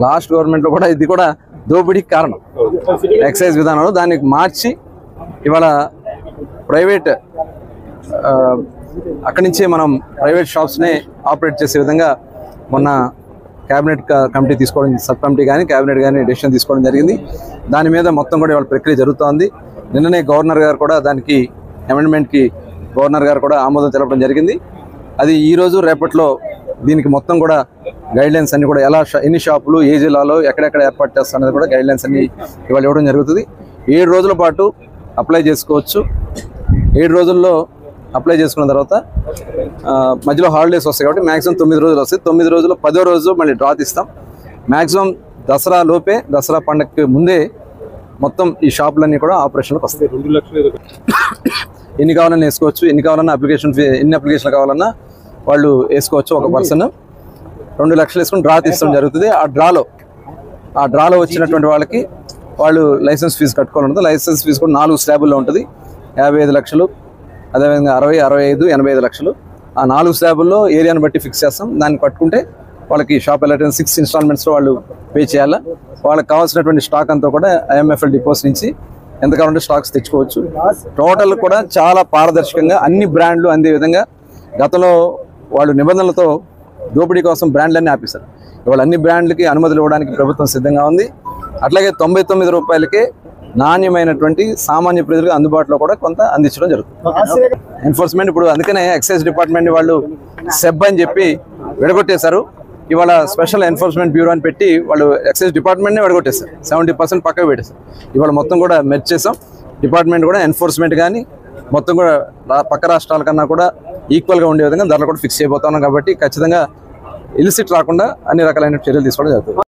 Last గవర్నమెంట్లో కూడా ఇది కూడా దోపిడీకి కారణం. ఎక్సైజ్ విధానంలో దాన్ని మార్చి ఇవాళ ప్రైవేట్ అక్కడి నుంచే మనం ప్రైవేట్ షాప్స్నే ఆపరేట్ చేసే విధంగా మొన్న క్యాబినెట్ కమిటీ తీసుకోవడం, సబ్ కమిటీ కానీ క్యాబినెట్ కానీ డెసిషన్ తీసుకోవడం జరిగింది. దాని మీద మొత్తం కూడా ఇవాళ ప్రక్రియ జరుగుతోంది. నిన్ననే గవర్నర్ గారు కూడా దానికి అమెండ్మెంట్కి గవర్నర్ గారు కూడా ఆమోదం తెలపడం జరిగింది. అది ఈరోజు రేపట్లో దీనికి మొత్తం కూడా గైడ్లైన్స్ అన్ని కూడా ఎలా ఎన్ని షాపులు ఏ జిల్లాలో ఎక్కడెక్కడ ఏర్పాటు చేస్తారనేది కూడా గైడ్లైన్స్ అన్ని ఇవాళ ఇవ్వడం జరుగుతుంది. 7 రోజుల పాటు అప్లై చేసుకోవచ్చు. 7 రోజుల్లో అప్లై చేసుకున్న తర్వాత మధ్యలో హాలిడేస్ వస్తాయి కాబట్టి మ్యాక్సిమం 9 రోజులు వస్తాయి. 9 రోజులు 10వ రోజు మళ్ళీ డ్రా తీస్తాం. మ్యాక్సిమం దసరా లోపే, దసరా పండగకి ముందే మొత్తం ఈ షాపులన్నీ కూడా ఆపరేషన్కి వస్తాయి. 2 లక్షలు ఎన్ని కావాలన్నా వేసుకోవచ్చు. ఎన్ని కావాలన్నా అప్లికేషన్ ఫీ, ఎన్ని అప్లికేషన్లు కావాలన్నా వాళ్ళు వేసుకోవచ్చు. ఒక పర్సన్ 2 లక్షలు వేసుకుని డ్రా తీసుకోవడం జరుగుతుంది. ఆ డ్రాలో వచ్చినటువంటి వాళ్ళకి వాళ్ళు లైసెన్స్ ఫీజు కట్టుకోవాలంటుంది. లైసెన్స్ ఫీజు కూడా 4 స్లాబుల్లో ఉంటుంది. 55 లక్షలు, అదేవిధంగా 60, 65, 85 లక్షలు. ఆ 4 స్లాబుల్లో ఏరియాని బట్టి ఫిక్స్ చేస్తాం. దాన్ని కట్టుకుంటే వాళ్ళకి షాప్ వెళ్ళటం 6 ఇన్స్టాల్మెంట్స్లో వాళ్ళు పే చేయాలా. వాళ్ళకి కావాల్సినటువంటి స్టాక్ అంతా కూడా IMFL డిపోస్ నుంచి ఎంత కావాలంటే స్టాక్స్ తెచ్చుకోవచ్చు. టోటల్ కూడా చాలా పారదర్శకంగా అన్ని బ్రాండ్లు అందే విధంగా గతంలో వాళ్ళు నిబంధనలతో దోపిడీ కోసం బ్రాండ్లన్నీ ఆపేశారు. ఇవాళ అన్ని బ్రాండ్లకి అనుమతులు ఇవ్వడానికి ప్రభుత్వం సిద్ధంగా ఉంది. అట్లాగే 99 రూపాయలకే నాణ్యమైనటువంటి సామాన్య ప్రజలకు అందుబాటులో కూడా కొంత అందించడం జరుగుతుంది. ఎన్ఫోర్స్మెంట్ ఇప్పుడు అందుకనే ఎక్సైజ్ డిపార్ట్మెంట్ వాళ్ళు సెబ్ అని చెప్పి విడగొట్టేశారు. ఇవాళ స్పెషల్ ఎన్ఫోర్స్మెంట్ బ్యూరో అని పెట్టి వాళ్ళు ఎక్సైజ్ డిపార్ట్మెంట్ని విడగొట్టేశారు. 70% పక్కకు పెట్టేశారు. ఇవాళ మొత్తం కూడా మెర్జ్ చేసాం. డిపార్ట్మెంట్ కూడా ఎన్ఫోర్స్మెంట్ కానీ మొత్తం కూడా పక్క రాష్ట్రాల కన్నా కూడా ఈక్వల్గా ఉండే విధంగా ధరలు కూడా ఫిక్స్ చేయబోతున్నాం. కాబట్టి ఖచ్చితంగా ఇలిసిట్ రాకుండా అన్ని రకాలైన చర్యలు తీసుకోవడం జరుగుతుంది.